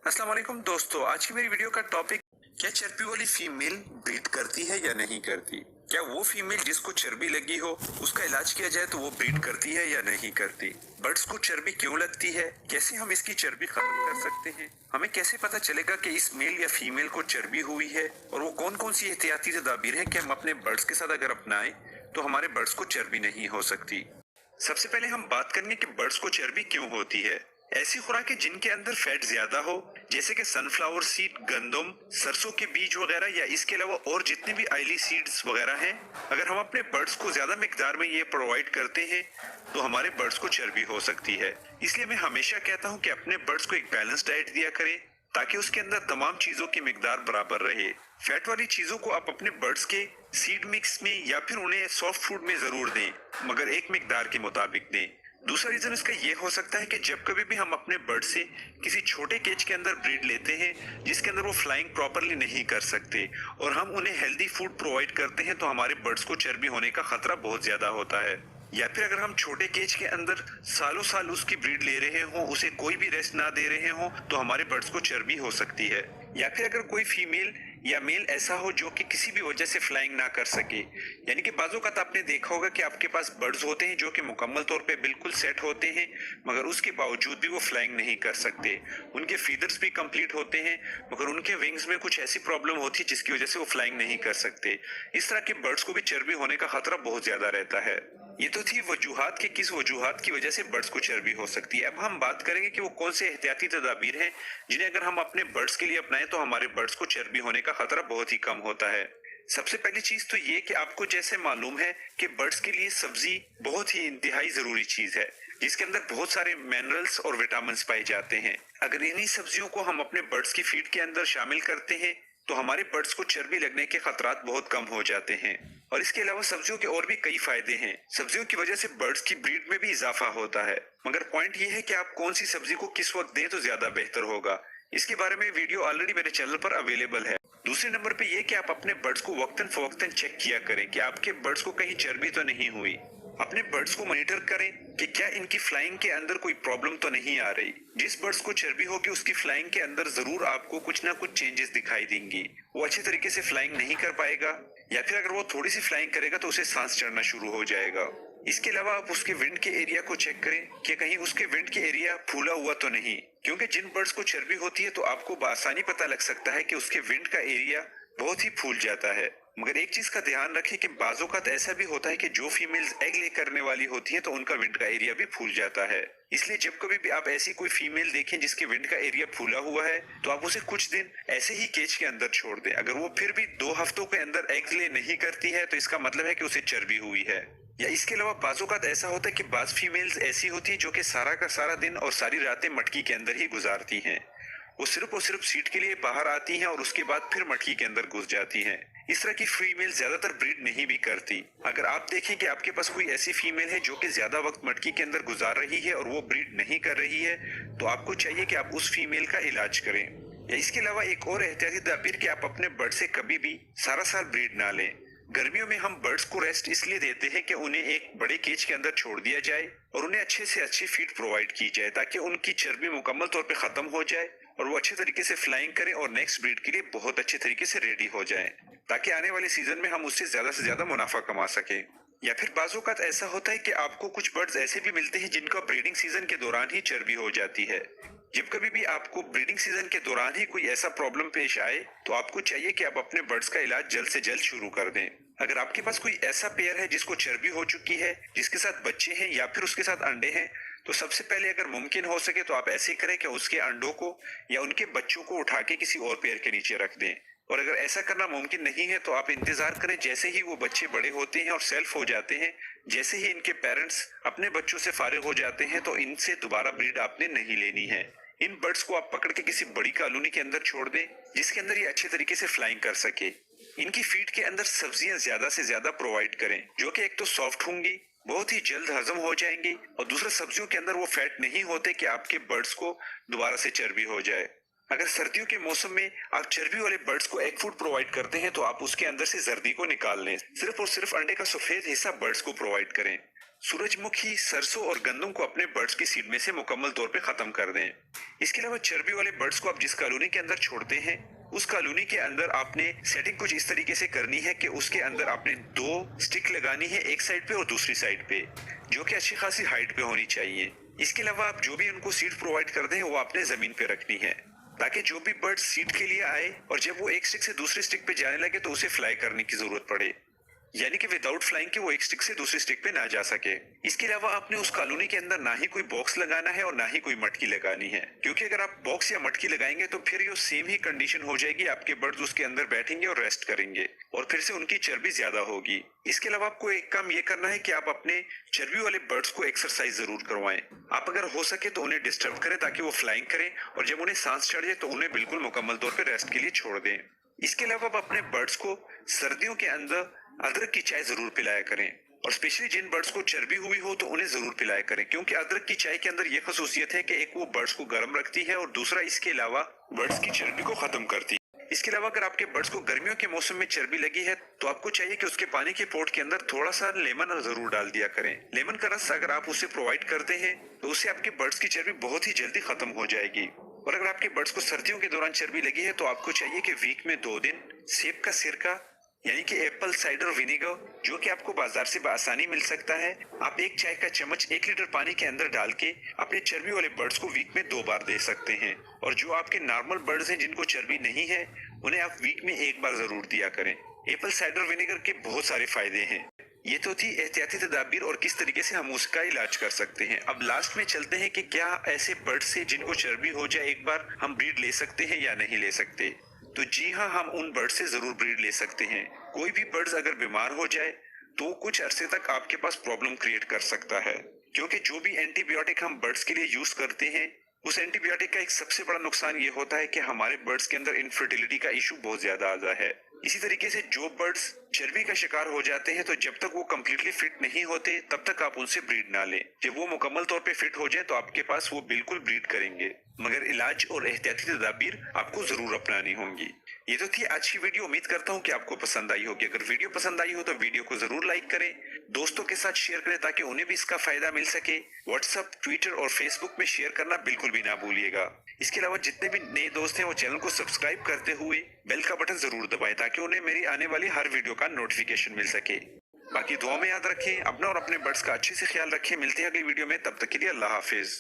अस्सलाम वालेकुम दोस्तों, आज की मेरी वीडियो का टॉपिक, क्या चर्बी वाली फीमेल ब्रीड करती है या नहीं करती? क्या वो फीमेल जिसको चर्बी लगी हो उसका इलाज किया जाए तो वो ब्रीड करती है या नहीं करती? बर्ड्स को चर्बी क्यों लगती है? कैसे हम इसकी चर्बी खत्म कर सकते हैं? हमें कैसे पता चलेगा कि इस मेल या फीमेल को चर्बी हुई है? और वो कौन कौन सी एहतियाती तदाबीर है कि हम अपने बर्ड्स के साथ अगर अपनाएं तो हमारे बर्ड्स को चर्बी नहीं हो सकती? सबसे पहले हम बात करेंगे कि बर्ड्स को चर्बी क्यों होती है। ऐसी खुराकें जिनके अंदर फैट ज्यादा हो, जैसे कि सनफ्लावर सीड, गंदम, सरसों के बीज वगैरह, या इसके अलावा और जितने भी ऑयली सीड्स वगैरह हैं, अगर हम अपने बर्ड्स को ज्यादा मिकदार में ये प्रोवाइड करते हैं तो हमारे बर्ड्स को चर्बी हो सकती है। इसलिए मैं हमेशा कहता हूँ कि अपने बर्ड्स को एक बैलेंस डाइट दिया करें ताकि उसके अंदर तमाम चीजों की मिकदार बराबर रहे। फैट वाली चीजों को आप अपने बर्ड्स के सीड मिक्स में या फिर उन्हें सॉफ्ट फूड में जरूर दें, मगर एक मिकदार के मुताबिक दें। दूसरा रीजन इसका ये हो सकता है कि जब कभी भी हम अपने बर्ड से किसी छोटे केज के अंदर ब्रीड लेते हैं जिसके अंदर वो फ्लाइंग प्रॉपरली नहीं कर सकते और हम उन्हें हेल्दी फूड प्रोवाइड करते हैं तो हमारे बर्ड्स को चर्बी होने का खतरा बहुत ज्यादा होता है। या फिर अगर हम छोटे केज के अंदर सालों साल उसकी ब्रीड ले रहे हों, उसे कोई भी रेस्ट ना दे रहे हों, तो हमारे बर्ड्स को चर्बी हो सकती है। या फिर अगर कोई फीमेल या मेल ऐसा हो जो कि किसी भी वजह से फ्लाइंग ना कर सके, यानी कि बाजों का आपने देखा होगा कि आपके पास बर्ड्स होते हैं जो कि मुकम्मल तौर पे बिल्कुल सेट होते हैं मगर उसके बावजूद भी वो फ्लाइंग नहीं कर सकते। उनके फीदर्स भी कंप्लीट होते हैं मगर उनके विंग्स में कुछ ऐसी प्रॉब्लम होती है जिसकी वजह से वो फ्लाइंग नहीं कर सकते। इस तरह के बर्ड्स को भी चर्बी होने का खतरा बहुत ज्यादा रहता है। ये तो थी वजूहात कि किस वजूहात की वजह से बर्ड्स को चर्बी हो सकती है। अब हम बात करेंगे कि वो कौन से एहतियाती तदाबीर हैं जिन्हें अगर हम अपने बर्ड्स के लिए अपनाएं तो हमारे बर्ड्स को चर्बी होने का खतरा बहुत ही कम होता है। सबसे पहली चीज तो ये कि आपको जैसे मालूम है कि बर्ड्स के लिए सब्जी बहुत ही इंतहाई जरूरी चीज है जिसके अंदर बहुत सारे मिनरल्स और विटामिन पाए जाते हैं। अगर इन्हीं सब्जियों को हम अपने बर्ड्स की फीड के अंदर शामिल करते हैं तो हमारे बर्ड्स को चर्बी लगने के खतरात बहुत कम हो जाते हैं। और इसके अलावा सब्जियों के और भी कई फायदे हैं। सब्जियों की वजह से बर्ड्स की ब्रीड में भी इजाफा होता है, मगर पॉइंट ये है कि आप कौन सी सब्जी को किस वक्त दें तो ज्यादा बेहतर होगा। इसके बारे में वीडियो ऑलरेडी मेरे चैनल पर अवेलेबल है। दूसरे नंबर पे ये कि आप अपने बर्ड्स को वक्तन फवक्तन चेक किया करें कि आपके बर्ड्स को कहीं चर्बी तो नहीं हुई। अपने बर्ड्स को मॉनिटर करें कि क्या इनकी फ्लाइंग के अंदर कोई प्रॉब्लम तो नहीं आ रही। जिस बर्ड्स को चर्बी होगी उसकी फ्लाइंग के अंदर जरूर आपको कुछ ना कुछ चेंजेस दिखाई देंगी। वो अच्छे तरीके से फ्लाइंग नहीं कर पाएगा, या फिर अगर वो थोड़ी सी फ्लाइंग करेगा तो उसे सांस चढ़ना शुरू हो जाएगा। इसके अलावा आप उसके विंड के एरिया को चेक करें कि कहीं उसके विंड के एरिया फूला हुआ तो नहीं, क्योंकि जिन बर्ड्स को चर्बी होती है तो आपको बआसानी पता लग सकता है कि उसके विंड का एरिया बहुत ही फूल जाता है। मगर एक चीज का ध्यान रखें कि बाजों का ऐसा भी होता है कि जो फीमेल्स एग ले करने वाली होती है तो उनका विंड का एरिया भी फूल जाता है। इसलिए जब कभी भी आप ऐसी कोई फीमेल देखें जिसके विंड का एरिया फूला हुआ है तो आप उसे कुछ दिन ऐसे ही केज के अंदर छोड़ दें। अगर वो फिर भी 2 हफ्तों के अंदर एग ले नहीं करती है तो इसका मतलब है कि उसे चर्बी हुई है। या इसके अलावा बाजों का ऐसा होता है कि बाज फीमेल्स ऐसी होती है जो कि सारा का सारा दिन और सारी रातें मटकी के अंदर ही गुजारती हैं। वो सिर्फ और सिर्फ सीट के लिए बाहर आती हैं और उसके बाद फिर मटकी के अंदर घुस जाती हैं। इस तरह की फीमेल ज्यादातर ब्रीड नहीं भी करती। अगर आप देखें कि आपके पास कोई ऐसी फीमेल है जो कि ज्यादा वक्त मटकी के अंदर गुजार रही है और वो ब्रीड नहीं कर रही है तो आपको चाहिए कि आप उस फीमेल का इलाज करें। या इसके अलावा एक और एहतियाती तदबीर कि आप अपने बर्ड से कभी भी सारा साल ब्रीड ना लें। गर्मियों में हम बर्ड्स को रेस्ट इसलिए देते हैं कि उन्हें एक बड़े केज के अंदर छोड़ दिया जाए और उन्हें अच्छे से अच्छी फीड प्रोवाइड की जाए ताकि उनकी चर्बी मुकम्मल तौर पे खत्म हो जाए और वो अच्छे तरीके से फ्लाइंग करें और नेक्स्ट ब्रीड के लिए बहुत अच्छे तरीके से रेडी हो जाएं, ताकि आने वाले सीजन में हम उससे ज्यादा मुनाफा कमा सकें। या फिर बाजों का ऐसा होता है कि आपको कुछ बर्ड्स ऐसे भी मिलते हैं जिनका ब्रीडिंग सीजन के दौरान ही चर्बी हो जाती है। जब कभी भी आपको ब्रीडिंग सीजन के दौरान ही कोई ऐसा प्रॉब्लम पेश आए तो आपको चाहिए कि आप अपने बर्ड्स का इलाज जल्द से जल्द शुरू कर दें। अगर आपके पास कोई ऐसा पेयर है जिसको चर्बी हो चुकी है, जिसके साथ बच्चे हैं या फिर उसके साथ अंडे हैं, तो सबसे पहले अगर मुमकिन हो सके तो आप ऐसे करें कि उसके अंडों को या उनके बच्चों को उठा के किसी और पेयर के नीचे रख दें। और अगर ऐसा करना मुमकिन नहीं है तो आप इंतजार करें जैसे ही वो बच्चे बड़े होते हैं और सेल्फ हो जाते हैं, जैसे ही इनके पेरेंट्स अपने बच्चों से फारिग हो जाते हैं तो इनसे दोबारा ब्रीड आपने नहीं लेनी है। इन बर्ड्स को आप पकड़ के किसी बड़ी कॉलोनी के अंदर छोड़ दें जिसके अंदर ये अच्छे तरीके से फ्लाइंग कर सके। इनकी फीड के अंदर सब्जियां ज्यादा से ज्यादा प्रोवाइड करें जो कि एक तो सॉफ्ट होंगी, बहुत ही जल्द हजम हो जाएंगी, और दूसरा सब्जियों के अंदर वो फैट नहीं होते कि आपके बर्ड्स को दोबारा से चर्बी हो जाए। अगर सर्दियों के मौसम में आप चर्बी वाले बर्ड्स को एग फूड प्रोवाइड करते हैं तो आप उसके अंदर से जर्दी को निकाल लें, सिर्फ और सिर्फ अंडे का सफेद हिस्सा बर्ड्स को प्रोवाइड करें। सूरजमुखी, सरसों और गंदम को अपने बर्ड्स की सीड में से मुकम्मल तौर पे खत्म कर दें। इसके अलावा चर्बी वाले बर्ड्स को आप जिस कॉलोनी के अंदर छोड़ते हैं, उस कॉलोनी के अंदर आपने सेटिंग कुछ इस तरीके से करनी है कि उसके अंदर आपने 2 स्टिक लगानी है, एक साइड पे और दूसरी साइड पे, जो कि अच्छी खासी हाइट पे होनी चाहिए। इसके अलावा आप जो भी उनको सीड प्रोवाइड करते हैं वो आपने जमीन पे रखनी है, ताकि जो भी बर्ड सीड के लिए आए और जब वो एक स्टिक से दूसरी स्टिक पे जाने लगे तो उसे फ्लाई करने की जरूरत पड़े, यानी कि विदाउट फ्लाइंग के वो एक स्टिक से दूसरी स्टिक पे ना जा सके। इसके अलावा आपने उस कॉलोनी के अंदर ना ही कोई बॉक्स लगाना है और ना ही कोई मटकी लगानी है, क्योंकि अगर आप बॉक्स या मटकी लगाएंगे तो फिर ये सेम ही कंडीशन हो जाएगी, आपके बर्ड्स उसके अंदर बैठेंगे और रेस्ट करेंगे और फिर से उनकी चर्बी ज्यादा होगी। इसके अलावा आपको एक काम ये करना है कि आप अपने चर्बी वाले बर्ड्स को एक्सरसाइज जरूर करवाएं। आप अगर हो सके तो उन्हें डिस्टर्ब करें ताकि वो फ्लाइंग करें, और जब उन्हें सांस चढ़ जाए तो उन्हें बिल्कुल मुकम्मल तौर पर रेस्ट के लिए छोड़ दें। इसके अलावा आप अपने बर्ड्स को सर्दियों के अंदर अदरक की चाय जरूर पिलाया करें, और स्पेशली जिन बर्ड्स को चर्बी हुई हो तो उन्हें जरूर पिलाया करें, क्योंकि अदरक की चाय के अंदर यह खसूसियत है कि एक वो बर्ड्स को गर्म रखती है और दूसरा इसके अलावा बर्ड्स की चर्बी को खत्म करती है। इसके अलावा अगर आपके बर्ड्स को गर्मियों के मौसम में चर्बी लगी है तो आपको चाहिए कि उसके पानी के पोट के अंदर थोड़ा सा लेमन जरूर डाल दिया करें। लेमन का रस अगर आप उसे प्रोवाइड करते हैं तो उससे आपके बर्ड्स की चर्बी बहुत ही जल्दी खत्म हो जाएगी। और अगर आपके बर्ड्स को सर्दियों के दौरान चर्बी लगी है तो आपको चाहिए कि वीक में 2 दिन सेब का सिरका, यानी कि एप्पल साइडर विनेगर, जो कि आपको बाजार से आसानी मिल सकता है, आप 1 चाय का चम्मच 1 लीटर पानी के अंदर डाल के अपने चर्बी वाले बर्ड्स को वीक में 2 बार दे सकते हैं। और जो आपके नॉर्मल बर्ड्स हैं जिनको चर्बी नहीं है, उन्हें आप वीक में 1 बार जरूर दिया करें। एप्पल साइडर विनेगर के बहुत सारे फायदे हैं। ये तो थी एहतियाती तदाबीर और किस तरीके से हम उसका इलाज कर सकते हैं। अब लास्ट में चलते हैं कि क्या ऐसे बर्ड्स से जिनको चर्बी हो जाए एक बार हम ब्रीड ले सकते हैं या नहीं ले सकते। तो जी हाँ, हम उन बर्ड से जरूर ब्रीड ले सकते हैं। कोई भी बर्ड्स अगर बीमार हो जाए तो कुछ अरसे तक आपके पास प्रॉब्लम क्रिएट कर सकता है, क्योंकि जो भी एंटीबायोटिक हम बर्ड्स के लिए यूज करते हैं उस एंटीबायोटिक का एक सबसे बड़ा नुकसान ये होता है कि हमारे बर्ड्स के अंदर इनफर्टिलिटी का इशू बहुत ज्यादा आता है। इसी तरीके से जो बर्ड्स चर्बी का शिकार हो जाते हैं तो जब तक वो कम्प्लीटली फिट नहीं होते तब तक आप उनसे ब्रीड ना लें। जब वो मुकम्मल तौर पे फिट हो जाए तो आपके पास वो बिल्कुल ब्रीड करेंगे, मगर इलाज और एहतियाती तदाबीर आपको जरूर अपनानी होंगी। ये तो थी आज की वीडियो। उम्मीद करता हूँ कि आपको पसंद आई होगी। अगर वीडियो पसंद आई हो तो वीडियो को जरूर लाइक करें, दोस्तों के साथ शेयर करें ताकि उन्हें भी इसका फायदा मिल सके। व्हाट्सएप, ट्विटर और फेसबुक में शेयर करना बिल्कुल भी ना भूलिएगा। इसके अलावा जितने भी नए दोस्त हैं वो चैनल को सब्सक्राइब करते हुए बेल का बटन जरूर दबाएं ताकि उन्हें मेरी आने वाली हर वीडियो का नोटिफिकेशन मिल सके। बाकी दुआ में याद रखें, अपना और अपने बर्ड्स का अच्छे से ख्याल रखें। मिलते हैं अगली वीडियो में, तब तक के लिए अल्लाह हाफिज।